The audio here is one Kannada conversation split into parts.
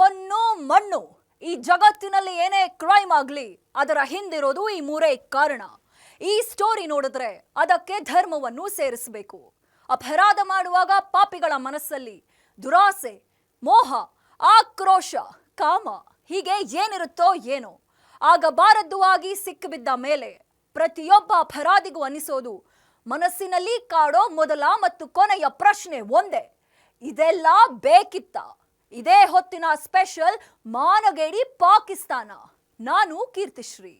ಹೊನ್ನು ಮಣ್ಣು ಈ ಜಗತ್ತಿನಲ್ಲಿ ಏನೇ ಕ್ರೈಮ್ ಆಗಲಿ ಅದರ ಹಿಂದಿರೋದು ಈ ಮೂರೇ ಕಾರಣ. ಈ ಸ್ಟೋರಿ ನೋಡಿದ್ರೆ ಅದಕ್ಕೆ ಧರ್ಮವನ್ನು ಸೇರಿಸಬೇಕು. ಅಪರಾಧ ಮಾಡುವಾಗ ಪಾಪಿಗಳ ಮನಸ್ಸಲ್ಲಿ ದುರಾಸೆ, ಮೋಹ, ಆಕ್ರೋಶ, ಕಾಮ ಹೀಗೆ ಏನಿರುತ್ತೋ ಏನೋ ಆಗಬಾರದ್ದು ಆಗಿ ಸಿಕ್ಕಿಬಿದ್ದ ಮೇಲೆ ಪ್ರತಿಯೊಬ್ಬ ಅಪರಾಧಿಗೂ ಅನಿಸೋದು ಮನಸ್ಸಿನಲ್ಲಿ ಕಾಡೋ ಮೊದಲ ಮತ್ತು ಕೊನೆಯ ಪ್ರಶ್ನೆ ಒಂದೇ, ಇದೆಲ್ಲ ಬೇಕಿತ್ತ? ಇದೇ ಹೊತ್ತಿನ ಸ್ಪೆಷಲ್ ಮಾನಗೇಡಿ ಪಾಕಿಸ್ತಾನ. ನಾನು ಕೀರ್ತಿಶ್ರೀ.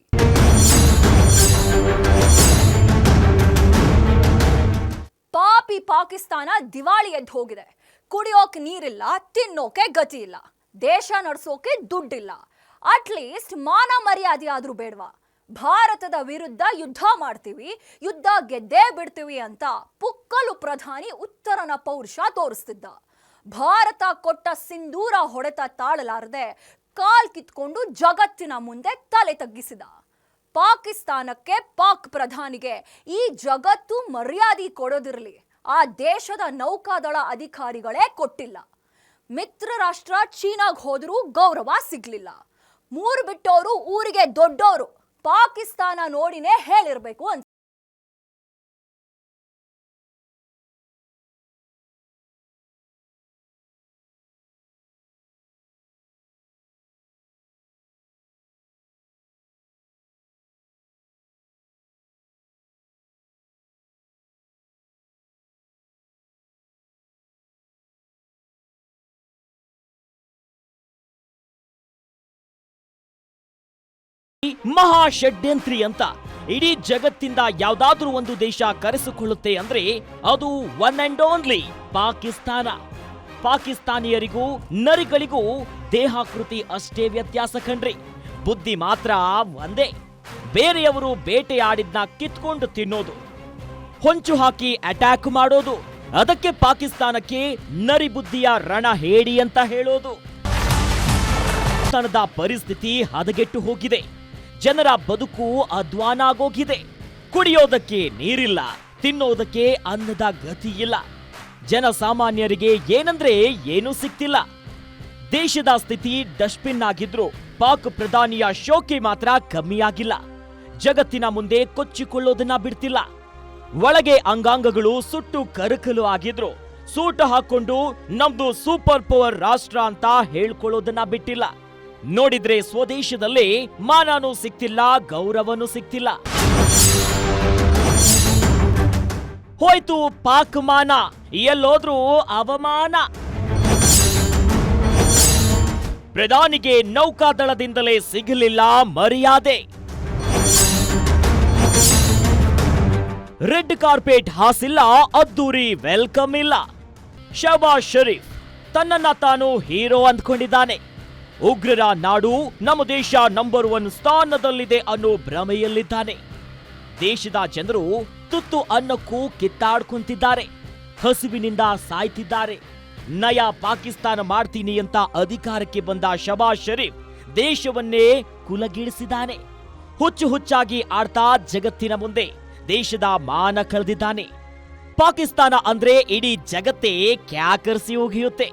ಪಾಪಿ ಪಾಕಿಸ್ತಾನ ದಿವಾಳಿ ಎದ್ದು ಹೋಗಿದೆ. ಕುಡಿಯೋಕೆ ನೀರಿಲ್ಲ, ತಿನ್ನೋಕೆ ಗತಿ ಇಲ್ಲ, ದೇಶ ನಡೆಸೋಕೆ ದುಡ್ಡಿಲ್ಲ. ಅಟ್ಲೀಸ್ಟ್ ಮಾನ ಮರ್ಯಾದೆ ಆದ್ರೂ ಬೇಡವಾ? ಭಾರತದ ವಿರುದ್ಧ ಯುದ್ಧ ಮಾಡ್ತೀವಿ, ಯುದ್ಧ ಗೆದ್ದೇ ಬಿಡ್ತೀವಿ ಅಂತ ಪುಕ್ಕಲು ಪ್ರಧಾನಿ ಉತ್ತರನ ಪೌರುಷ ತೋರಿಸ್ತಿದ್ದ. ಭಾರತ ಕೊಟ್ಟ ಸಿಂಧೂರ ಹೊಡೆತ ತಾಳಲಾರದೆ ಕಾಲ್ ಕಿತ್ಕೊಂಡು ಜಗತ್ತಿನ ಮುಂದೆ ತಲೆ ತಗ್ಗಿಸಿದ. ಪಾಕಿಸ್ತಾನಕ್ಕೆ, ಪಾಕ್ ಪ್ರಧಾನಿಗೆ ಈ ಜಗತ್ತು ಮರ್ಯಾದೆ ಕೊಡೋದಿರಲಿ, ಆ ದೇಶದ ನೌಕಾದಳ ಅಧಿಕಾರಿಗಳೇ ಕೊಟ್ಟಿಲ್ಲ. ಮಿತ್ರ ರಾಷ್ಟ್ರ ಚೀನಾಗ್ ಹೋದ್ರೂ ಗೌರವ ಸಿಗ್ಲಿಲ್ಲ. ಮೂರು ಬಿಟ್ಟೋರು ಊರಿಗೆ ದೊಡ್ಡೋರು, ಪಾಕಿಸ್ತಾನ ನೋಡಿನೇ ಹೇಳಿರ್ಬೇಕು ಅಂತ. ಮಹಾ ಷಡ್ಯಂತ್ರಿ ಅಂತ ಇಡೀ ಜಗತ್ತಿಂದ ಯಾವ್ದಾದ್ರೂ ಒಂದು ದೇಶ ಕರೆಸಿಕೊಳ್ಳುತ್ತೆ ಅಂದ್ರೆ ಅದು ಒನ್ ಅಂಡ್ ಓನ್ಲಿ ಪಾಕಿಸ್ತಾನ. ಪಾಕಿಸ್ತಾನಿಯರಿಗೂ ನರಿಗಳಿಗೂ ದೇಹಾಕೃತಿ ಅಷ್ಟೇ ವ್ಯತ್ಯಾಸ ಕಣ್ರಿ, ಬುದ್ಧಿ ಮಾತ್ರ ಒಂದೇ. ಬೇರೆಯವರು ಬೇಟೆಯಾಡಿದ್ನ ಕಿತ್ಕೊಂಡು ತಿನ್ನೋದು, ಹೊಂಚು ಹಾಕಿ ಅಟ್ಯಾಕ್ ಮಾಡೋದು, ಅದಕ್ಕೆ ಪಾಕಿಸ್ತಾನಕ್ಕೆ ನರಿ ಬುದ್ಧಿಯ ರಣ ಹೇಡಿ ಅಂತ ಹೇಳೋದು. ಪಾಕಿಸ್ತಾನದ ಪರಿಸ್ಥಿತಿ ಹದಗೆಟ್ಟು ಹೋಗಿದೆ. ಜನರ ಬದುಕು ಅಧ್ವಾನ ಆಗೋಗಿದೆ. ಕುಡಿಯೋದಕ್ಕೆ ನೀರಿಲ್ಲ, ತಿನ್ನೋದಕ್ಕೆ ಅನ್ನದ ಗತಿ ಇಲ್ಲ. ಜನಸಾಮಾನ್ಯರಿಗೆ ಏನಂದ್ರೆ ಏನೂ ಸಿಗ್ತಿಲ್ಲ. ದೇಶದ ಸ್ಥಿತಿ ಡಸ್ಟ್ಬಿನ್ ಆಗಿದ್ರು ಪಾಕ್ ಪ್ರಧಾನಿಯ ಶೋಕಿ ಮಾತ್ರ ಕಮ್ಮಿಯಾಗಿಲ್ಲ. ಜಗತ್ತಿನ ಮುಂದೆ ಕೊಚ್ಚಿಕೊಳ್ಳೋದನ್ನ ಬಿಡ್ತಿಲ್ಲ. ಒಳಗೆ ಅಂಗಾಂಗಗಳು ಸುಟ್ಟು ಕರಕಲು ಆಗಿದ್ರು ಸೂಟ ಹಾಕೊಂಡು ನಮ್ದು ಸೂಪರ್ ಪವರ್ ರಾಷ್ಟ್ರ ಅಂತ ಹೇಳ್ಕೊಳ್ಳೋದನ್ನ ಬಿಟ್ಟಿಲ್ಲ. ನೋಡಿದ್ರೆ ಸ್ವದೇಶದಲ್ಲಿ ಮಾನನೂ ಸಿಗ್ತಿಲ್ಲ, ಗೌರವನೂ ಸಿಗ್ತಿಲ್ಲ. ಹೋಯ್ತು ಪಾಕ್ ಮಾನ, ಎಲ್ಲೋದ್ರೂ ಅವಮಾನ. ಪ್ರಧಾನಿಗೆ ನೌಕಾದಳದಿಂದಲೇ ಸಿಗಲಿಲ್ಲ ಮರ್ಯಾದೆ. ರೆಡ್ ಕಾರ್ಪೆಟ್ ಹಾಸಿಲ್ಲ, ಅದ್ದೂರಿ ವೆಲ್ಕಮ್ ಇಲ್ಲ. ಶಹಬಾಜ್ ಶರೀಫ್ ತನ್ನನ್ನ ತಾನು ಹೀರೋ ಅಂದ್ಕೊಂಡಿದ್ದಾನೆ. ಉಗ್ರರ ನಾಡು ನಮ್ಮ ದೇಶ ನಂಬರ್ 1 ಸ್ಥಾನದಲ್ಲಿದೆ ಅನ್ನೋ ಭ್ರಮೆಯಲ್ಲಿದ್ದಾನೆ. ದೇಶದ ಜನರು ತುತ್ತು ಅನ್ನಕ್ಕೂ ಕಿತ್ತಾಡ್ಕೊಂತಿದ್ದಾರೆ, ಹಸಿವಿನಿಂದ ಸಾಯ್ತಿದ್ದಾರೆ. ನಯ ಪಾಕಿಸ್ತಾನ ಮಾಡ್ತೀನಿ ಅಂತ ಅಧಿಕಾರಕ್ಕೆ ಬಂದ ಶಹಬಾಜ್ ಶರೀಫ್ ದೇಶವನ್ನೇ ಕುಲಗಿಳಿಸಿದ್ದಾನೆ. ಹುಚ್ಚು ಹುಚ್ಚಾಗಿ ಆಡ್ತಾ ಜಗತ್ತಿನ ಮುಂದೆ ದೇಶದ ಮಾನ ಕಳೆದಿದ್ದಾನೆ. ಪಾಕಿಸ್ತಾನ ಅಂದ್ರೆ ಇಡೀ ಜಗತ್ತೇ ಕ್ಯಾಕರ್ಸಿ ಹೋಗಿಯುತ್ತೆ.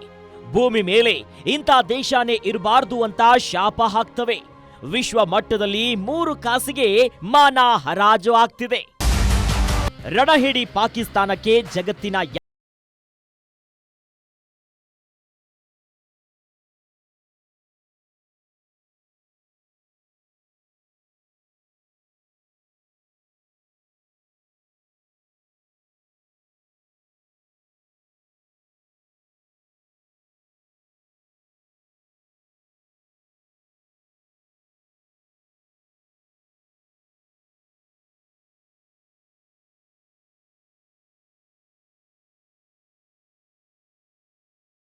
ಭೂಮಿ ಮೇಲೆ ಇಂಥ ದೇಶನೇ ಇರಬಾರ್ದು ಅಂತ ಶಾಪ ಹಾಕ್ತವೆ. ವಿಶ್ವ ಮಟ್ಟದಲ್ಲಿ 3 ಕಾಸಿಗೆ ಮಾನ ಹರಾಜು ಆಗ್ತಿದೆ. ರಣಹೇಡಿ ಪಾಕಿಸ್ತಾನಕ್ಕೆ ಜಗತ್ತಿನ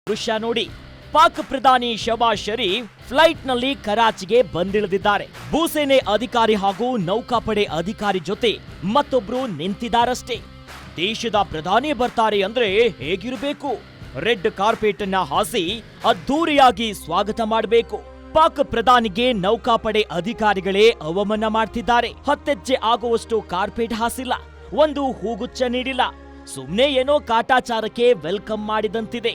ದೃಶ್ಯ ನೋಡಿ. ಪಾಕ್ ಪ್ರಧಾನಿ ಶಹಬಾಜ್ ಶರೀಫ್ ಫ್ಲೈಟ್ನಲ್ಲಿ ಕರಾಚಿಗೆ ಬಂದಿಳಿದಿದ್ದಾರೆ. ಭೂಸೇನೆ ಅಧಿಕಾರಿ ಹಾಗೂ ನೌಕಾಪಡೆ ಅಧಿಕಾರಿ ಜೊತೆ ಮತ್ತೊಬ್ರು ನಿಂತಿದ್ದಾರಷ್ಟೇ. ದೇಶದ ಪ್ರಧಾನಿ ಬರ್ತಾರೆ ಅಂದ್ರೆ ಹೇಗಿರಬೇಕು? ರೆಡ್ ಕಾರ್ಪೆಟ್ ಅನ್ನ ಹಾಸಿ ಅದ್ಧೂರಿಯಾಗಿ ಸ್ವಾಗತ ಮಾಡಬೇಕು. ಪಾಕ್ ಪ್ರಧಾನಿಗೆ ನೌಕಾಪಡೆ ಅಧಿಕಾರಿಗಳೇ ಅವಮಾನ ಮಾಡ್ತಿದ್ದಾರೆ. 10 ಹೆಜ್ಜೆ ಆಗುವಷ್ಟು ಕಾರ್ಪೆಟ್ ಹಾಸಿಲ್ಲ, ಒಂದು ಹೂಗುಚ್ಛ ನೀಡಿಲ್ಲ. ಸುಮ್ನೆ ಏನೋ ಕಾಟಾಚಾರಕ್ಕೆ ವೆಲ್ಕಮ್ ಮಾಡಿದಂತಿದೆ.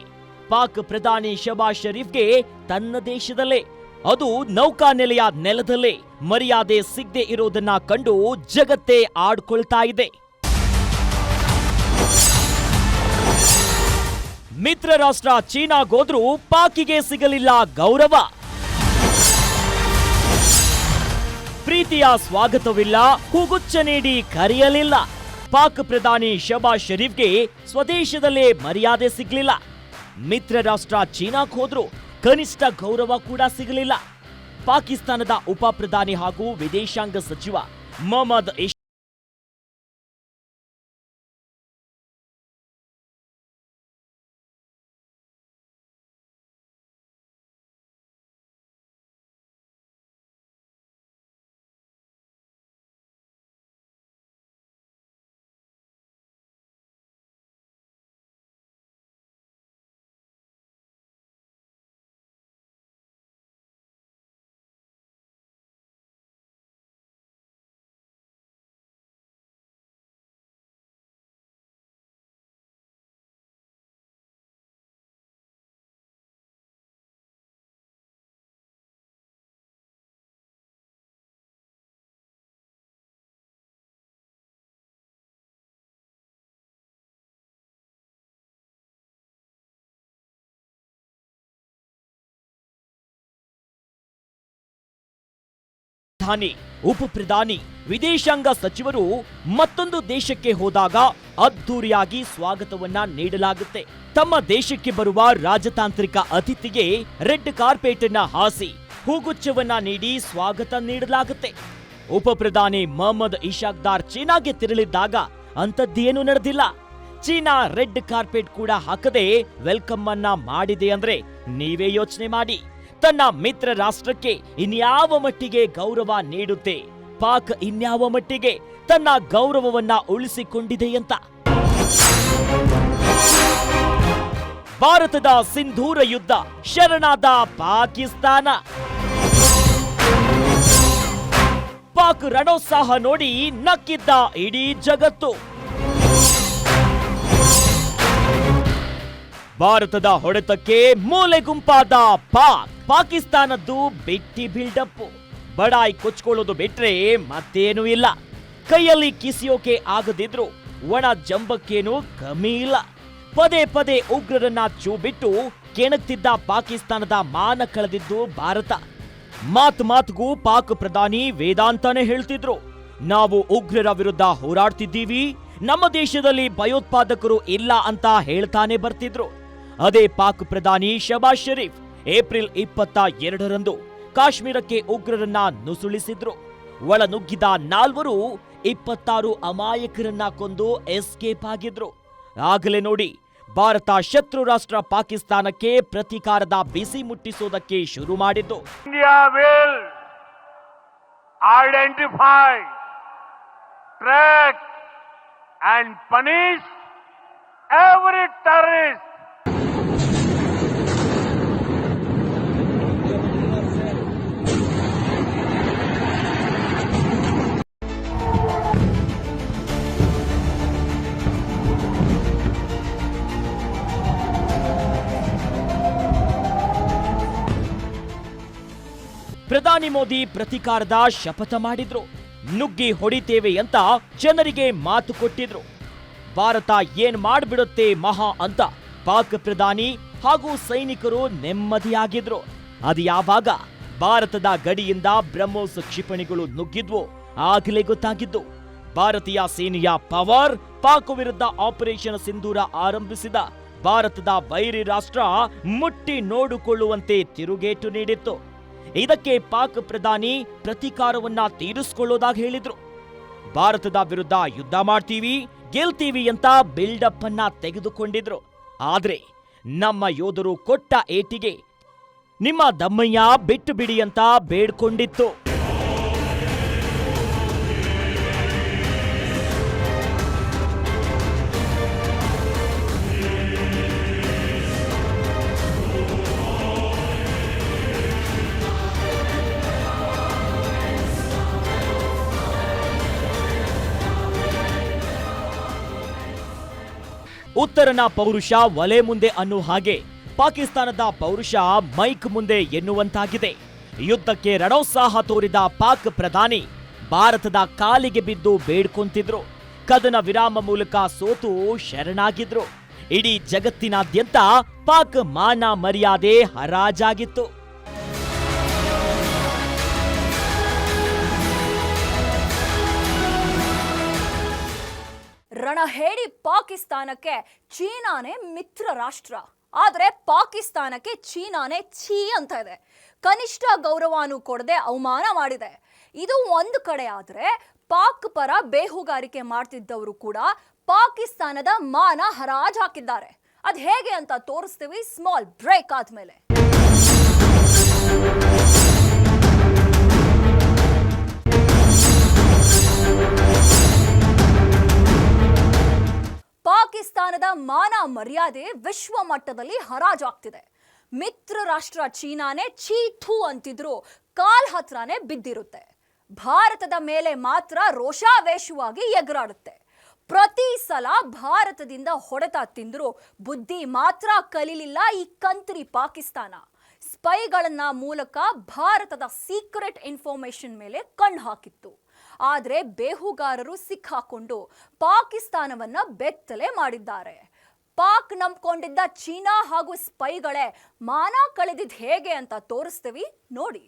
ಪಾಕ್ ಪ್ರಧಾನಿ ಶಹಬಾಜ್ ಶರೀಫ್ಗೆ ತನ್ನ ದೇಶದಲ್ಲೇ, ಅದು ನೌಕಾನೆಲೆಯ ನೆಲದಲ್ಲೇ ಮರ್ಯಾದೆ ಸಿಗದೆ ಇರೋದನ್ನ ಕಂಡು ಜಗತ್ತೇ ಆಡ್ಕೊಳ್ತಾ ಇದೆ. ಮಿತ್ರ ರಾಷ್ಟ್ರ ಚೀನಾಗೋದ್ರೂ ಪಾಕಿಗೆ ಸಿಗಲಿಲ್ಲ ಗೌರವ. ಪ್ರೀತಿಯ ಸ್ವಾಗತವಿಲ್ಲ, ಹೂಗುಚ್ಛ ನೀಡಿ ಕರೆಯಲಿಲ್ಲ. ಪಾಕ್ ಪ್ರಧಾನಿ ಶಹಬಾಜ್ ಶರೀಫ್ಗೆ ಸ್ವದೇಶದಲ್ಲೇ ಮರ್ಯಾದೆ ಸಿಗಲಿಲ್ಲ. ಮಿತ್ರ ರಾಷ್ಟ್ರ ಚೀನಾಕ್ ಹೋದ್ರು ಕನಿಷ್ಠ ಗೌರವ ಕೂಡ ಸಿಗಲಿಲ್ಲ. ಪಾಕಿಸ್ತಾನದ ಉಪ ಪ್ರಧಾನಿ ಹಾಗೂ ವಿದೇಶಾಂಗ ಸಚಿವ ಮೊಹಮ್ಮದ್ ಪ್ರಧಾನಿ, ಉಪ ಪ್ರಧಾನಿ, ವಿದೇಶಾಂಗ ಸಚಿವರು ಮತ್ತೊಂದು ದೇಶಕ್ಕೆ ಹೋದಾಗ ಅದ್ಧೂರಿಯಾಗಿ ಸ್ವಾಗತವನ್ನ ನೀಡಲಾಗುತ್ತೆ. ತಮ್ಮ ದೇಶಕ್ಕೆ ಬರುವ ರಾಜತಾಂತ್ರಿಕ ಅತಿಥಿಗೆ ರೆಡ್ ಕಾರ್ಪೆಟ್ ಅನ್ನ ಹಾಸಿ ಹೂಗುಚ್ಛವನ್ನ ನೀಡಿ ಸ್ವಾಗತ ನೀಡಲಾಗುತ್ತೆ. ಉಪ ಪ್ರಧಾನಿ ಮೊಹಮ್ಮದ್ ಇಶಾಕ್ದಾರ್ ಚೀನಾಗೆ ತೆರಳಿದ್ದಾಗ ಅಂಥದ್ದೇನು ನಡೆದಿಲ್ಲ. ಚೀನಾ ರೆಡ್ ಕಾರ್ಪೆಟ್ ಕೂಡ ಹಾಕದೆ ವೆಲ್ಕಮ್ ಅನ್ನ ಮಾಡಿದೆ ಅಂದ್ರೆ ನೀವೇ ಯೋಚನೆ ಮಾಡಿ. ತನ್ನ ಮಿತ್ರ ರಾಷ್ಟ್ರಕ್ಕೆ ಇನ್ಯಾವ ಮಟ್ಟಿಗೆ ಗೌರವ ನೀಡುತ್ತೆ ಪಾಕ್, ಇನ್ಯಾವ ಮಟ್ಟಿಗೆ ತನ್ನ ಗೌರವವನ್ನ ಉಳಿಸಿಕೊಂಡಿದೆ ಅಂತ. ಭಾರತದ ಸಿಂಧೂರ ಯುದ್ಧ ಶರಣಾದ ಪಾಕಿಸ್ತಾನ. ಪಾಕ್ ರಣೋತ್ಸಾಹ ನೋಡಿ ನಕ್ಕಿದ್ದ ಇಡೀ ಜಗತ್ತು. ಭಾರತದ ಹೊಡೆತಕ್ಕೆ ಮೂಲೆ ಗುಂಪಾದ ಪಾಕಿಸ್ತಾನದ್ದು ಬಿಟ್ಟಿ ಬಿಲ್ಡಪ್. ಬಡಾಯಿ ಕೊಚ್ಕೊಳ್ಳೋದು ಬಿಟ್ರೆ ಮತ್ತೇನೂ ಇಲ್ಲ. ಕೈಯಲ್ಲಿ ಕಿಸಿಯೋಕೆ ಆಗದಿದ್ರು ಒಣ ಜಂಬಕ್ಕೇನು ಕಮ್ಮಿ ಇಲ್ಲ. ಪದೇ ಪದೇ ಉಗ್ರರನ್ನ ಚೂ ಬಿಟ್ಟು ಕೆಣಕ್ತಿದ್ದ ಪಾಕಿಸ್ತಾನದ ಮಾನ ಕಳೆದಿದ್ದು ಭಾರತ. ಮಾತ್ಗೂ ಪಾಕ್ ಪ್ರಧಾನಿ ವೇದಾಂತನೇ ಹೇಳ್ತಿದ್ರು, ನಾವು ಉಗ್ರರ ವಿರುದ್ಧ ಹೋರಾಡ್ತಿದ್ದೀವಿ, ನಮ್ಮ ದೇಶದಲ್ಲಿ ಭಯೋತ್ಪಾದಕರು ಇಲ್ಲ ಅಂತ ಹೇಳ್ತಾನೆ ಬರ್ತಿದ್ರು. ಅದೇ ಪಾಕ್ ಪ್ರಧಾನಿ ಶಹಬಾಜ್ ಶರೀಫ್ ಏಪ್ರಿಲ್ 22ರಂದು ಕಾಶ್ಮೀರಕ್ಕೆ ಉಗ್ರರನ್ನ ನುಸುಳಿಸಿದ್ರು. ಒಳನುಗ್ಗಿದ 4 26 ಅಮಾಯಕರನ್ನ ಕೊಂದು ಎಸ್ಕೇಪ್ ಆಗಿದ್ರು. ಆಗಲೇ ನೋಡಿ ಭಾರತ ಶತ್ರು ರಾಷ್ಟ್ರ ಪಾಕಿಸ್ತಾನಕ್ಕೆ ಪ್ರತೀಕಾರದ ಬಿಸಿ ಮುಟ್ಟಿಸೋದಕ್ಕೆ ಶುರು ಮಾಡಿದ್ದು. India will identify, track and punish every terrorist. ಪ್ರಧಾನಿ ಮೋದಿ ಪ್ರತೀಕಾರದ ಶಪಥ ಮಾಡಿದ್ರು. ನುಗ್ಗಿ ಹೊಡಿತೇವೆ ಅಂತ ಜನರಿಗೆ ಮಾತು ಕೊಟ್ಟಿದ್ರು. ಭಾರತ ಏನ್ ಮಾಡ್ಬಿಡುತ್ತೆ ಮಹಾ ಅಂತ ಪಾಕ್ ಪ್ರಧಾನಿ ಹಾಗೂ ಸೈನಿಕರು ನೆಮ್ಮದಿಯಾಗಿದ್ರು. ಅದು ಯಾವಾಗ ಭಾರತದ ಗಡಿಯಿಂದ ಬ್ರಹ್ಮೋಸ್ ಕ್ಷಿಪಣಿಗಳು ನುಗ್ಗಿದ್ವು ಆಗಲೇ ಗೊತ್ತಾಗಿದ್ದು. ಭಾರತೀಯ ಸೇನೆಯ ಪವರ್ ಪಾಕ್ ವಿರುದ್ಧ ಆಪರೇಷನ್ ಸಿಂಧೂರ ಆರಂಭಿಸಿದ ಭಾರತದ ವೈರಿ ರಾಷ್ಟ್ರ ಮುಟ್ಟಿ ನೋಡಿಕೊಳ್ಳುವಂತೆ ತಿರುಗೇಟು ನೀಡಿತ್ತು. ಇದಕ್ಕೆ ಪಾಕ್ ಪ್ರಧಾನಿ ಪ್ರತೀಕಾರವನ್ನ ತೀರಿಸಿಕೊಳ್ಳೋದಾಗಿ ಹೇಳಿದ್ರು. ಭಾರತದ ವಿರುದ್ಧ ಯುದ್ಧ ಮಾಡ್ತೀವಿ, ಗೆಲ್ತೀವಿ ಅಂತ ಬಿಲ್ಡಪ್ ಅನ್ನ ತೆಗೆದುಕೊಂಡಿದ್ರು. ಆದ್ರೆ ನಮ್ಮ ಯೋಧರು ಕೊಟ್ಟ ಏಟಿಗೆ ನಿಮ್ಮ ದಮ್ಮಯ್ಯ ಬಿಟ್ಟು ಬಿಡಿ ಅಂತ ಬೇಡ್ಕೊಂಡಿತ್ತು. ಉತ್ತರನ ಪೌರುಷ ಒಲೆ ಮುಂದೆ ಅನ್ನೋ ಹಾಗೆ ಪಾಕಿಸ್ತಾನದ ಪೌರುಷ ಮೈಕ್ ಮುಂದೆ ಎನ್ನುವಂತಾಗಿದೆ. ಯುದ್ಧಕ್ಕೆ ರಣೋತ್ಸಾಹ ತೋರಿದ ಪಾಕ್ ಪ್ರಧಾನಿ ಭಾರತದ ಕಾಲಿಗೆ ಬಿದ್ದು ಬೇಡ್ಕೊಂತಿದ್ರು. ಕದನ ವಿರಾಮ ಮೂಲಕ ಸೋತು ಶರಣಾಗಿದ್ರು. ಇಡೀ ಜಗತ್ತಿನಾದ್ಯಂತ ಪಾಕ್ ಮಾನ ಮರ್ಯಾದೆ ಹರಾಜಾಗಿತ್ತು. ರಣಹೇಡಿ ಪಾಕಿಸ್ತಾನಕ್ಕೆ ಚೀನಾನೇ ಮಿತ್ರ ರಾಷ್ಟ್ರ, ಆದ್ರೆ ಪಾಕಿಸ್ತಾನಕ್ಕೆ ಚೀನಾನೇ ಛೀ ಅಂತ ಇದೆ. ಕನಿಷ್ಠ ಗೌರವನೂ ಕೊಡದೆ ಅವಮಾನ ಮಾಡಿದೆ. ಇದು ಒಂದು ಕಡೆ ಆದ್ರೆ ಪಾಕ್ ಪರ ಬೇಹುಗಾರಿಕೆ ಮಾಡ್ತಿದ್ದವರು ಕೂಡ ಪಾಕಿಸ್ತಾನದ ಮಾನ ಹರಾಜ್ ಹಾಕಿದ್ದಾರೆ. ಅದ್ ಹೇಗೆ ಅಂತ ತೋರಿಸ್ತೀವಿ ಸ್ಮಾಲ್ ಬ್ರೇಕ್ ಆದ್ಮೇಲೆ. ಪಾಕಿಸ್ತಾನದ ಮಾನ ಮರ್ಯಾದೆ ವಿಶ್ವ ಮಟ್ಟದಲ್ಲಿ ಹರಾಜಾಗ್ತಿದೆ. ಮಿತ್ರ ರಾಷ್ಟ್ರ ಚೀನಾನೇ ಛೀ ಥೂ ಅಂತಿದ್ರು ಕಾಲ್ ಹತ್ರನೇ ಬಿದ್ದಿರುತ್ತೆ. ಭಾರತದ ಮೇಲೆ ಮಾತ್ರ ರೋಷಾವೇಶವಾಗಿ ಎಗರಾಡುತ್ತೆ. ಪ್ರತಿ ಸಲ ಭಾರತದಿಂದ ಹೊಡೆತ ತಿಂದ್ರು ಬುದ್ಧಿ ಮಾತ್ರ ಕಲಿಲಿಲ್ಲ ಈ ಕಂತ್ರಿ ಪಾಕಿಸ್ತಾನ. ಸ್ಪೈಗಳನ್ನ ಮೂಲಕ ಭಾರತದ ಸೀಕ್ರೆಟ್ ಇನ್ಫಾರ್ಮೇಶನ್ ಮೇಲೆ ಕಣ್ಣು ಹಾಕಿತ್ತು. ಆದ್ರೆ ಬೇಹುಗಾರರು ಸಿಕ್ಕಾಕೊಂಡು ಪಾಕಿಸ್ತಾನವನ್ನ ಬೆತ್ತಲೆ ಮಾಡಿದ್ದಾರೆ. ಪಾಕ್ ನಂಬ್ಕೊಂಡಿದ್ದ ಚೀನಾ ಹಾಗೂ ಸ್ಪೈಗಳೇ ಮಾನ ಕಳೆದಿದ್ ಹೇಗೆ ಅಂತ ತೋರಿಸ್ತೀವಿ ನೋಡಿ.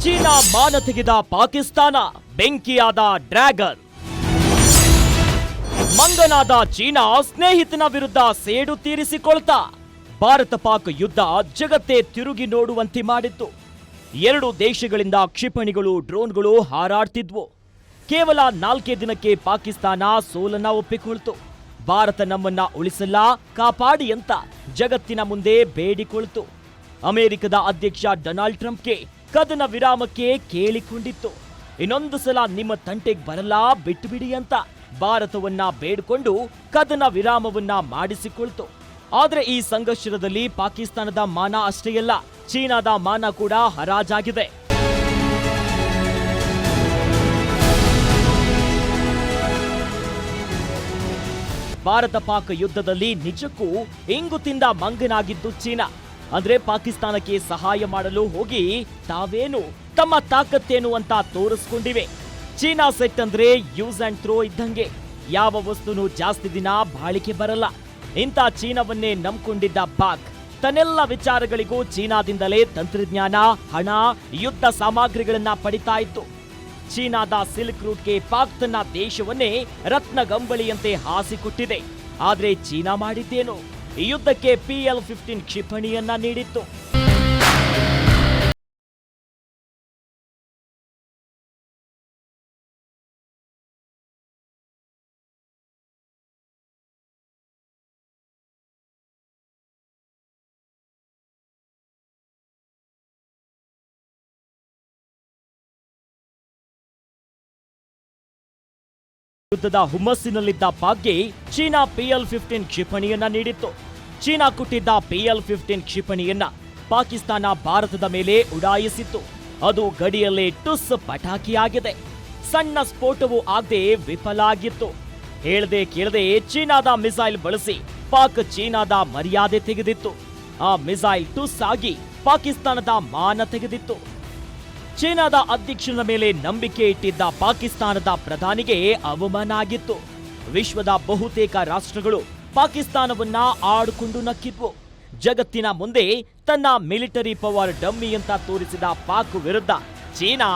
ಚೀನಾ ಮಾನ ತೆಗೆದ ಪಾಕಿಸ್ತಾನ ಬೆಂಕಿಯಾದ ಡ್ರ್ಯಾಗನ್. ಮಂಗನಾದ ಚೀನಾ ಸ್ನೇಹಿತನ ವಿರುದ್ಧ ಸೇಡು ತೀರಿಸಿಕೊಳ್ತಾ ಭಾರತ ಪಾಕ್ ಯುದ್ಧ ಜಗತ್ತೇ ತಿರುಗಿ ನೋಡುವಂತೆ ಮಾಡಿತ್ತು. ಎರಡು ದೇಶಗಳಿಂದ ಕ್ಷಿಪಣಿಗಳು ಡ್ರೋನ್ಗಳು ಹಾರಾಡ್ತಿದ್ವು. ಕೇವಲ 4 ದಿನಕ್ಕೆ ಪಾಕಿಸ್ತಾನ ಸೋಲನ್ನ ಒಪ್ಪಿಕೊಳ್ತು. ಭಾರತ ನಮ್ಮನ್ನ ಉಳಿಸಲ್ಲ ಕಾಪಾಡಿ ಅಂತ ಜಗತ್ತಿನ ಮುಂದೆ ಬೇಡಿಕೊಳ್ತು. ಅಮೆರಿಕದ ಅಧ್ಯಕ್ಷ ಡೊನಾಲ್ಡ್ ಟ್ರಂಪ್ಗೆ ಕದನ ವಿರಾಮಕ್ಕೆ ಕೇಳಿಕೊಂಡಿತ್ತು. ಇನ್ನೊಂದು ಸಲ ನಿಮ್ಮ ತಂಟೆಗೆ ಬರಲ್ಲ ಬಿಟ್ಟುಬಿಡಿ ಅಂತ ಭಾರತವನ್ನ ಬೇಡ್ಕೊಂಡು ಕದನ ವಿರಾಮವನ್ನ ಮಾಡಿಸಿಕೊಳ್ತು. ಆದ್ರೆ ಈ ಸಂಘರ್ಷದಲ್ಲಿ ಪಾಕಿಸ್ತಾನದ ಮಾನ ಅಷ್ಟೇ ಅಲ್ಲ, ಚೀನಾದ ಮಾನ ಕೂಡ ಹರಾಜಾಗಿದೆ. ಭಾರತ ಪಾಕ್ ಯುದ್ಧದಲ್ಲಿ ನಿಜಕ್ಕೂ ಇಂಗು ತಿಂದ ಮಂಗನಾಗಿದ್ದು ಚೀನಾ. ಅಂದ್ರೆ ಪಾಕಿಸ್ತಾನಕ್ಕೆ ಸಹಾಯ ಮಾಡಲು ಹೋಗಿ ತಾವೇನು ತಮ್ಮ ತಾಕತ್ತೇನು ಅಂತ ತೋರಿಸ್ಕೊಂಡಿವೆ. ಚೀನಾ ಸೆಟ್ ಅಂದ್ರೆ ಯೂಸ್ ಅಂಡ್ ಥ್ರೋ ಇದ್ದಂಗೆ, ಯಾವ ವಸ್ತುನೂ ಜಾಸ್ತಿ ದಿನ ಬಾಳಿಕೆ ಬರಲ್ಲ. ಇಂಥ ಚೀನಾವನ್ನೇ ನಂಬ್ಕೊಂಡಿದ್ದ ಪಾಕ್ ತನ್ನೆಲ್ಲ ವಿಚಾರಗಳಿಗೂ ಚೀನಾದಿಂದಲೇ ತಂತ್ರಜ್ಞಾನ, ಹಣ, ಯುದ್ಧ ಸಾಮಗ್ರಿಗಳನ್ನ ಪಡಿತಾ ಇತ್ತು. ಚೀನಾದ ಸಿಲ್ಕ್ ರೂಟ್ಗೆ ಪಾಕ್ ತನ್ನ ದೇಶವನ್ನೇ ರತ್ನಗಂಬಳಿಯಂತೆ ಹಾಸಿಕೊಟ್ಟಿದೆ. ಆದ್ರೆ ಚೀನಾ ಮಾಡಿದ್ದೇನು? ಈ ಯುದ್ಧಕ್ಕೆ PL-15 ಕ್ಷಿಪಣಿಯನ್ನ ನೀಡಿತ್ತು. ಯುದ್ಧದ ಹುಮ್ಮಸ್ಸಿನಲ್ಲಿದ್ದ ಪಾಕ್ಗೆ ಚೀನಾ PL-15 ಕ್ಷಿಪಣಿಯನ್ನ ನೀಡಿತ್ತು. ಚೀನಾ ಕೊಟ್ಟಿದ್ದ PL-15 ಕ್ಷಿಪಣಿಯನ್ನ ಪಾಕಿಸ್ತಾನ ಭಾರತದ ಮೇಲೆ ಉಡಾಯಿಸಿತ್ತು. ಅದು ಗಡಿಯಲ್ಲೇ ಟುಸ್ ಪಟಾಕಿಯಾಗಿದೆ. ಸಣ್ಣ ಸ್ಫೋಟವೂ ಆಗದೆ ವಿಫಲ ಆಗಿತ್ತು. ಹೇಳ್ದೆ ಕೇಳದೆ ಚೀನಾದ ಮಿಸೈಲ್ ಬಳಸಿ ಪಾಕ್ ಚೀನಾದ ಮರ್ಯಾದೆ ತೆಗೆದಿತ್ತು. ಆ ಮಿಸೈಲ್ ಟುಸ್ ಆಗಿ ಪಾಕಿಸ್ತಾನದ ಮಾನ ತೆಗೆದಿತ್ತು. ಚೀನಾದ ಅಧ್ಯಕ್ಷನ ಮೇಲೆ ನಂಬಿಕೆ ಇಟ್ಟಿದ್ದ ಪಾಕಿಸ್ತಾನದ ಪ್ರಧಾನಿಗೆ ಅವಮಾನ ಆಗಿತ್ತು. ವಿಶ್ವದ ಬಹುತೇಕ ರಾಷ್ಟ್ರಗಳು ಪಾಕಿಸ್ತಾನವನ್ನ ಆಡಿಕೊಂಡು ನಕ್ಕಿದ್ವು. ಜಗತ್ತಿನ ಮುಂದೆ ತನ್ನ ಮಿಲಿಟರಿ ಪವರ್ ಡಮ್ಮಿ ಅಂತ ತೋರಿಸಿದ ಪಾಕ್ ವಿರುದ್ಧ ಚೀನಾ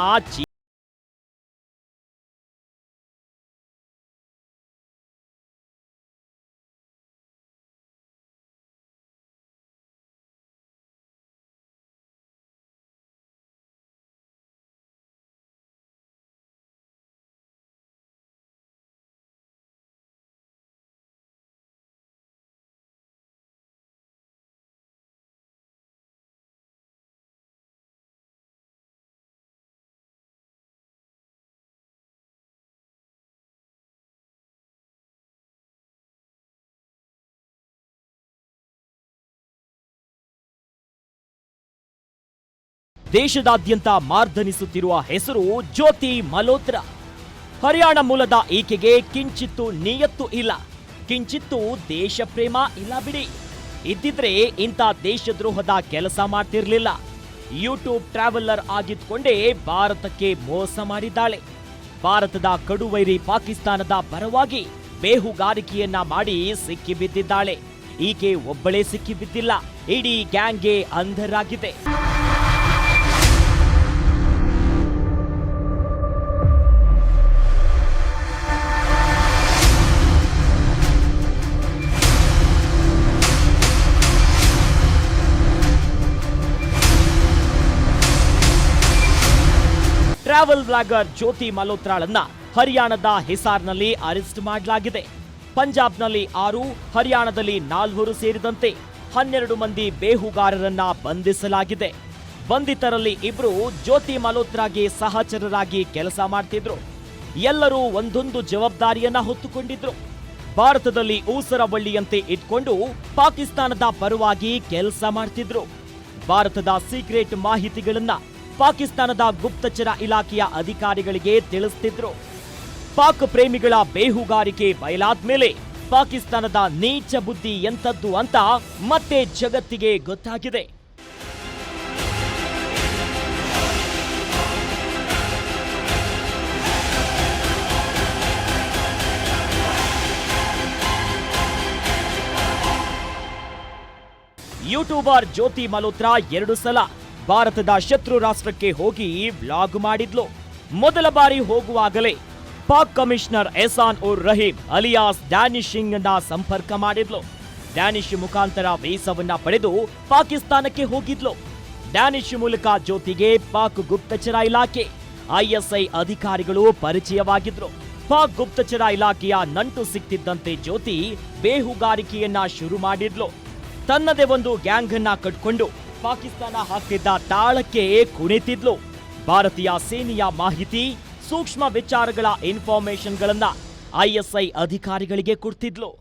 ದೇಶದಾದ್ಯಂತ ಮಾರ್ದನಿಸುತ್ತಿರುವ ಹೆಸರು ಜ್ಯೋತಿ ಮಲ್ಹೋತ್ರಾ. ಹರಿಯಾಣ ಮೂಲದ ಈಕೆಗೆ ಕಿಂಚಿತ್ತು ನಿಯತ್ತು ಇಲ್ಲ, ಕಿಂಚಿತ್ತು ದೇಶ ಪ್ರೇಮ ಇಲ್ಲ ಬಿಡಿ. ಇದ್ದಿದ್ರೆ ಇಂಥ ದೇಶದ್ರೋಹದ ಕೆಲಸ ಮಾಡ್ತಿರ್ಲಿಲ್ಲ. ಯೂಟ್ಯೂಬ್ ಟ್ರಾವೆಲರ್ ಆಗಿದ್ಕೊಂಡೇ ಭಾರತಕ್ಕೆ ಮೋಸ ಮಾಡಿದ್ದಾಳೆ. ಭಾರತದ ಕಡುವೈರಿ ಪಾಕಿಸ್ತಾನದ ಪರವಾಗಿ ಬೇಹುಗಾರಿಕೆಯನ್ನ ಮಾಡಿ ಸಿಕ್ಕಿಬಿದ್ದಿದ್ದಾಳೆ. ಈಕೆ ಒಬ್ಬಳೇ ಸಿಕ್ಕಿಬಿದ್ದಿಲ್ಲ, ಇಡೀ ಗ್ಯಾಂಗ್ಗೆ ಅಂಧರಾಗಿದೆ. ಟ್ರಾವೆಲ್ ಬ್ಲಾಗರ್ ಜ್ಯೋತಿ ಮಲ್ಹೋತ್ರಾಳನ್ನ ಹರಿಯಾಣದ ಹಿಸಾರ್ನಲ್ಲಿ ಅರೆಸ್ಟ್ ಮಾಡಲಾಗಿದೆ. ಪಂಜಾಬ್ನಲ್ಲಿ 6, ಹರಿಯಾಣದಲ್ಲಿ 4 ಸೇರಿದಂತೆ 12 ಮಂದಿ ಬೇಹುಗಾರರನ್ನ ಬಂಧಿಸಲಾಗಿದೆ. ಬಂಧಿತರಲ್ಲಿ 2 ಜ್ಯೋತಿ ಮಲ್ಹೋತ್ರಾಗೆ ಸಹಚರರಾಗಿ ಕೆಲಸ ಮಾಡ್ತಿದ್ರು. ಎಲ್ಲರೂ ಒಂದೊಂದು ಜವಾಬ್ದಾರಿಯನ್ನ ಹೊತ್ತುಕೊಂಡಿದ್ರು. ಭಾರತದಲ್ಲಿ ಊಸರವಳ್ಳಿಯಂತೆ ಇಟ್ಕೊಂಡು ಪಾಕಿಸ್ತಾನದ ಪರವಾಗಿ ಕೆಲಸ ಮಾಡ್ತಿದ್ರು. ಭಾರತದ ಸೀಕ್ರೆಟ್ ಮಾಹಿತಿಗಳನ್ನ ಪಾಕಿಸ್ತಾನದ ಗುಪ್ತಚರ ಇಲಾಖೆಯ ಅಧಿಕಾರಿಗಳಿಗೆ ತಿಳಿಸ್ತಿದ್ರು. ಪಾಕ್ ಪ್ರೇಮಿಗಳ ಬೇಹುಗಾರಿಕೆ ಬಯಲಾದ್ಮೇಲೆ ಪಾಕಿಸ್ತಾನದ ನೀಚ ಬುದ್ಧಿ ಎಂತದ್ದು ಅಂತ ಮತ್ತೆ ಜಗತ್ತಿಗೆ ಗೊತ್ತಾಗಿದೆ. ಯೂಟ್ಯೂಬರ್ ಜ್ಯೋತಿ ಮಲ್ಹೋತ್ರಾ 2 ಸಲ ಭಾರತದ ಶತ್ರು ರಾಷ್ಟ್ರಕ್ಕೆ ಹೋಗಿ ವ್ಲಾಗ್ ಮಾಡಿದ್ಲು. ಮೊದಲ ಬಾರಿ ಹೋಗುವಾಗಲೇ ಪಾಕ್ ಕಮಿಷನರ್ ಎಹ್ಸಾನ್ ಉರ್ ರಹೀಂ ಅಲಿಯಾಸ್ ಡ್ಯಾನಿಶಿಂಗ್ ನ ಸಂಪರ್ಕ ಮಾಡಿದ್ಲು. ಡ್ಯಾನಿಶ್ ಮುಖಾಂತರ ವೀಸಾವನ್ನ ಪಡೆದು ಪಾಕಿಸ್ತಾನಕ್ಕೆ ಹೋಗಿದ್ಲು. ಡ್ಯಾನಿಶ್ ಮೂಲಕ ಜ್ಯೋತಿಗೆ ಪಾಕ್ ಗುಪ್ತಚರ ಇಲಾಖೆ ಐಎಸ್ಐ ಅಧಿಕಾರಿಗಳು ಪರಿಚಯವಾಗಿದ್ರು. ಪಾಕ್ ಗುಪ್ತಚರ ಇಲಾಖೆಯ ನಂಟು ಸಿಕ್ತಿದ್ದಂತೆ ಜ್ಯೋತಿ ಬೇಹುಗಾರಿಕೆಯನ್ನ ಶುರು ಮಾಡಿದ್ಲು. ತನ್ನದೇ ಒಂದು ಗ್ಯಾಂಗ್ ಅನ್ನ ಕಟ್ಕೊಂಡು ಪಾಕಿಸ್ತಾನ ಹಾಕಿದ್ದ ತಾಳಕ್ಕೆ ಕುಣಿತಿದ್ಲು. ಭಾರತೀಯ ಸೇನೆಯ ಮಾಹಿತಿ, ಸೂಕ್ಷ್ಮ ವಿಚಾರಗಳ ಇನ್ಫಾರ್ಮೇಶನ್ಗಳನ್ನ ಐಎಸ್ಐ ಅಧಿಕಾರಿಗಳಿಗೆ ಕೊಡ್ತಿದ್ಲು.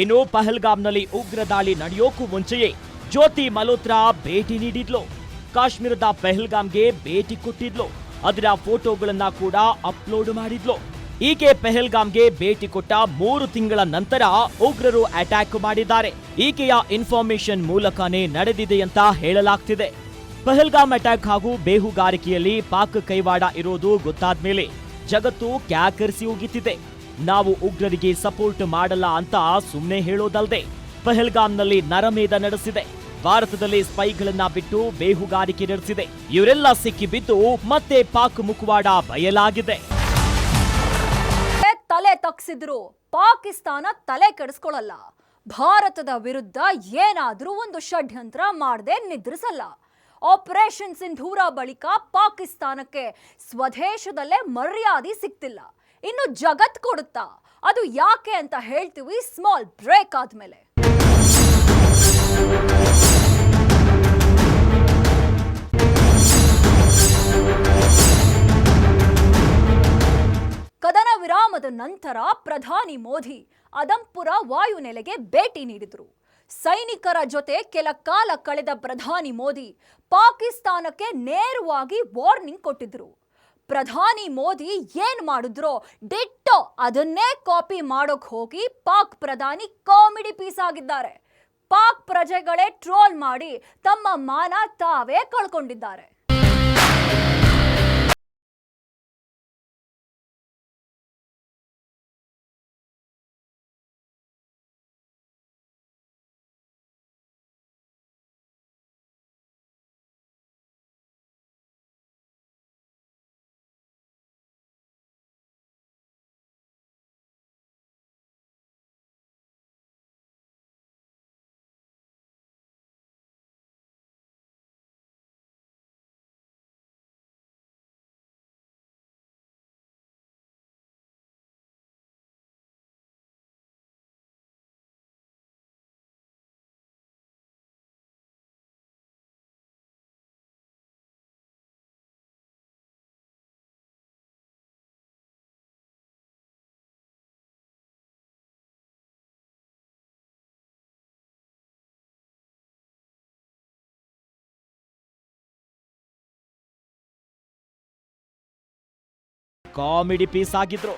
ಇನ್ನು ಪಹಲ್ಗಾಮ್ನಲ್ಲಿ ಉಗ್ರ ದಾಳಿ ನಡೆಯೋಕ್ಕೂ ಮುಂಚೆಯೇ ಜ್ಯೋತಿ ಮಲ್ಹೋತ್ರಾ ಭೇಟಿ ನೀಡಿದ್ಲು. ಕಾಶ್ಮೀರದ ಪಹಲ್ಗಾಮ್ಗೆ ಭೇಟಿ ಕೊಟ್ಟಿದ್ಲು. ಅದರ ಫೋಟೋಗಳನ್ನ ಕೂಡ ಅಪ್ಲೋಡ್ ಮಾಡಿದ್ಲು. ಈಕೆ ಪಹಲ್ಗಾಮ್ಗೆ ಭೇಟಿ ಕೊಟ್ಟ 3 ತಿಂಗಳ ನಂತರ ಉಗ್ರರು ಅಟ್ಯಾಕ್ ಮಾಡಿದ್ದಾರೆ. ಈಕೆಯ ಇನ್ಫಾರ್ಮೇಶನ್ ಮೂಲಕನೇ ನಡೆದಿದೆ ಅಂತ ಹೇಳಲಾಗ್ತಿದೆ. ಪಹಲ್ಗಾಮ್ ಅಟ್ಯಾಕ್ ಹಾಗೂ ಬೇಹುಗಾರಿಕೆಯಲ್ಲಿ ಪಾಕ್ ಕೈವಾಡ ಇರೋದು ಗೊತ್ತಾದ್ಮೇಲೆ ಜಗತ್ತು ಕ್ಯಾಕರಿಸಿ ಹೋಗಿತ್ತಿದೆ. ನಾವು ಉಗ್ರರಿಗೆ ಸಪೋರ್ಟ್ ಮಾಡಲ್ಲ ಅಂತ ಸುಮ್ಮನೆ ಹೇಳೋದಲ್ದೆ ಪಹಲ್ಗಾಮ್ನಲ್ಲಿ ನರಮೇಧ ನಡೆಸಿದೆ. ಭಾರತದಲ್ಲಿ ಸ್ಪೈಗಳನ್ನ ಬಿಟ್ಟು ಬೇಹುಗಾರಿಕೆ ನಡೆಸಿದೆ. ಇವರೆಲ್ಲ ಸಿಕ್ಕಿಬಿದ್ದು ಮತ್ತೆ ಪಾಕ್ ಮುಖವಾಡ ಬಯಲಾಗಿದೆ. ತಲೆ ತಗ್ಸಿದ್ರು ಪಾಕಿಸ್ತಾನ ತಲೆ ಕೆಡಿಸ್ಕೊಳ್ಳಲ್ಲ. ಭಾರತದ ವಿರುದ್ಧ ಏನಾದ್ರೂ ಒಂದು ಷಡ್ಯಂತ್ರ ಮಾಡದೆ ನಿದ್ರಿಸಲ್ಲ. ಆಪರೇಷನ್ ಸಿಂಧೂರ ಬಳಿಕ ಪಾಕಿಸ್ತಾನಕ್ಕೆ ಸ್ವದೇಶದಲ್ಲೇ ಮರ್ಯಾದೆ ಸಿಗ್ತಿಲ್ಲ. ಇನ್ನು ಜಗತ್ ಕೊಡುತ್ತಾ? ಅದು ಯಾಕೆ ಅಂತ ಹೇಳ್ತೀವಿ ಸ್ಮಾಲ್ ಬ್ರೇಕ್ ಆದ್ಮೇಲೆ. ಕದನ ವಿರಾಮದ ನಂತರ ಪ್ರಧಾನಿ ಮೋದಿ ಅದಂಪುರ ವಾಯುನೆಲೆಗೆ ಭೇಟಿ ನೀಡಿದರು. ಸೈನಿಕರ ಜೊತೆ ಕೆಲ ಕಾಲ ಕಳೆದ ಪ್ರಧಾನಿ ಮೋದಿ ಪಾಕಿಸ್ತಾನಕ್ಕೆ ನೇರವಾಗಿ ವಾರ್ನಿಂಗ್ ಕೊಟ್ಟಿದ್ರು. ಪ್ರಧಾನಿ ಮೋದಿ ಏನ್ ಮಾಡಿದ್ರೋ ಡಿಟ್ಟೋ ಅದನ್ನೇ ಕಾಪಿ ಮಾಡೋಕ್ ಹೋಗಿ ಪಾಕ್ ಪ್ರಧಾನಿ ಕಾಮಿಡಿ ಪೀಸ್ ಆಗಿದ್ದಾರೆ. ಪಾಕ್ ಪ್ರಜೆಗಳೇ ಟ್ರೋಲ್ ಮಾಡಿ ತಮ್ಮ ಮಾನ ತಾವೇ ಕಳ್ಕೊಂಡಿದ್ದಾರೆ. ಕಾಮಿಡಿ ಪೀಸ್ ಆಗಿದ್ರು.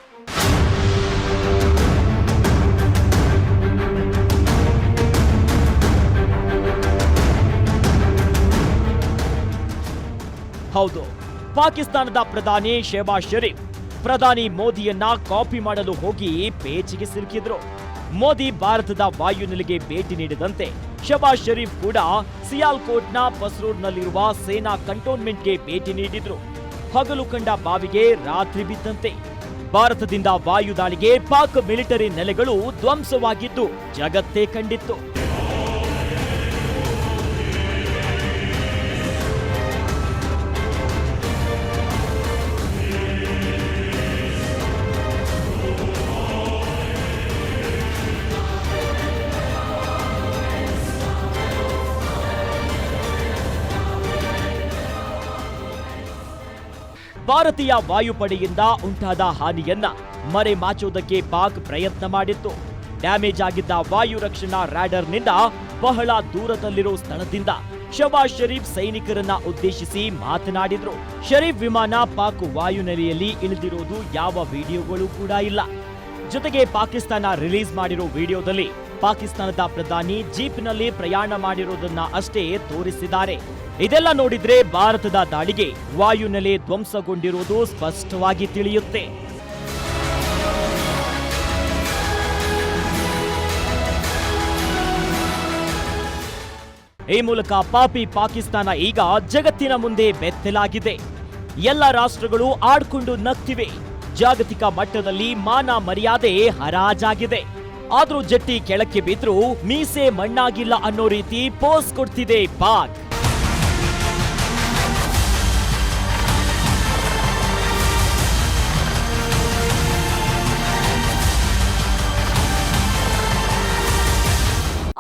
ಹೌದು, ಪಾಕಿಸ್ತಾನದ ಪ್ರಧಾನಿ ಶೆಹಬಾಜ್ ಶರೀಫ್ ಪ್ರಧಾನಿ ಮೋದಿಯನ್ನ ಕಾಪಿ ಮಾಡಲು ಹೋಗಿ ಪೇಚಿಗೆ ಸಿಲುಕಿದ್ರು. ಮೋದಿ ಭಾರತದ ವಾಯುನೆಲೆಗೆ ಭೇಟಿ ನೀಡಿದಂತೆ ಶೆಹಬಾಜ್ ಶರೀಫ್ ಕೂಡ ಸಿಯಾಲ್ಕೋಟ್ನ ಪಸ್ರೂರ್ನಲ್ಲಿರುವ ಸೇನಾ ಕಂಟೋನ್ಮೆಂಟ್ಗೆ ಭೇಟಿ ನೀಡಿದ್ರು. ಹಗಲು ಕಂಡ ಬಾವಿಗೆ ರಾತ್ರಿ ಬಿದ್ದಂತೆ. ಭಾರತದಿಂದ ವಾಯುದಾಳಿಗೆ ಪಾಕ್ ಮಿಲಿಟರಿ ನೆಲೆಗಳು ಧ್ವಂಸವಾಗಿದ್ದು ಜಗತ್ತೇ ಕಂಡಿತ್ತು. ಭಾರತೀಯ ವಾಯುಪಡೆಯಿಂದ ಉಂಟಾದ ಹಾನಿಯನ್ನ ಮರೆಮಾಚುವುದಕ್ಕೆ ಪಾಕ್ ಪ್ರಯತ್ನ ಮಾಡಿತ್ತು. ಡ್ಯಾಮೇಜ್ ಆಗಿದ್ದ ವಾಯು ರಕ್ಷಣಾ ರಾಡರ್ನಿಂದ ಬಹಳ ದೂರದಲ್ಲಿರೋ ಸ್ಥಳದಿಂದ ಶೆಹಬಾಜ್ ಶರೀಫ್ ಸೈನಿಕರನ್ನ ಉದ್ದೇಶಿಸಿ ಮಾತನಾಡಿದ್ರು. ಶರೀಫ್ ವಿಮಾನ ಪಾಕ್ ವಾಯುನೆಲೆಯಲ್ಲಿ ಇಳಿದಿರೋದು ಯಾವ ವಿಡಿಯೋಗಳು ಕೂಡ ಇಲ್ಲ. ಜೊತೆಗೆ ಪಾಕಿಸ್ತಾನ ರಿಲೀಸ್ ಮಾಡಿರೋ ವಿಡಿಯೋದಲ್ಲಿ ಪಾಕಿಸ್ತಾನದ ಪ್ರಧಾನಿ ಜೀಪ್ನಲ್ಲಿ ಪ್ರಯಾಣ ಮಾಡಿರೋದನ್ನ ಅಷ್ಟೇ ತೋರಿಸಿದ್ದಾರೆ. ಇದೆಲ್ಲ ನೋಡಿದ್ರೆ ಭಾರತದ ದಾಳಿಗೆ ವಾಯುನೆಲೆ ಧ್ವಂಸಗೊಂಡಿರುವುದು ಸ್ಪಷ್ಟವಾಗಿ ತಿಳಿಯುತ್ತೆ. ಈ ಮೂಲಕ ಪಾಪಿ ಪಾಕಿಸ್ತಾನ ಈಗ ಜಗತ್ತಿನ ಮುಂದೆ ಬೆತ್ತಲಾಗಿದೆ. ಎಲ್ಲ ರಾಷ್ಟ್ರಗಳು ಆಡ್ಕೊಂಡು ನಗ್ತಿವೆ. ಜಾಗತಿಕ ಮಟ್ಟದಲ್ಲಿ ಮಾನ ಮರ್ಯಾದೆ ಹರಾಜಾಗಿದೆ. ಆದ್ರೂ ಜಟ್ಟಿ ಕೆಳಕ್ಕೆ ಬಿದ್ರೂ ಮೀಸೆ ಮಣ್ಣಾಗಿಲ್ಲ ಅನ್ನೋ ರೀತಿ ಪೋಸ್ ಕೊಡ್ತಿದೆ ಪಾಕ್.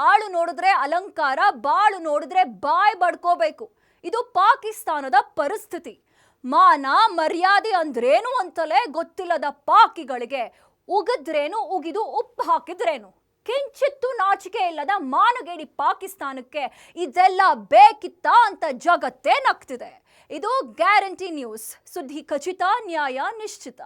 ಆಳು ನೋಡಿದ್ರೆ ಅಲಂಕಾರ, ಬಾಳು ನೋಡಿದ್ರೆ ಬಾಯ್ ಬಡ್ಕೋಬೇಕು. ಇದು ಪಾಕಿಸ್ತಾನದ ಪರಿಸ್ಥಿತಿ. ಮಾನ ಮರ್ಯಾದೆ ಅಂದ್ರೇನು ಅಂತಲೇ ಗೊತ್ತಿಲ್ಲದ ಪಾಕಿಗಳಿಗೆ ಉಗಿದ್ರೇನು, ಉಗಿದು ಉಪ್ಪು ಹಾಕಿದ್ರೇನು. ಕಿಂಚಿತ್ತು ನಾಚಿಕೆ ಇಲ್ಲದ ಮಾನಗೇಡಿ ಪಾಕಿಸ್ತಾನಕ್ಕೆ ಇದೆಲ್ಲ ಬೇಕಿತ್ತಾ ಅಂತ ಜಗತ್ತೇ ನಗ್ತಿದೆ. ಇದು ಗ್ಯಾರಂಟಿ ನ್ಯೂಸ್. ಸುದ್ದಿ ಖಚಿತ, ನ್ಯಾಯ ನಿಶ್ಚಿತ.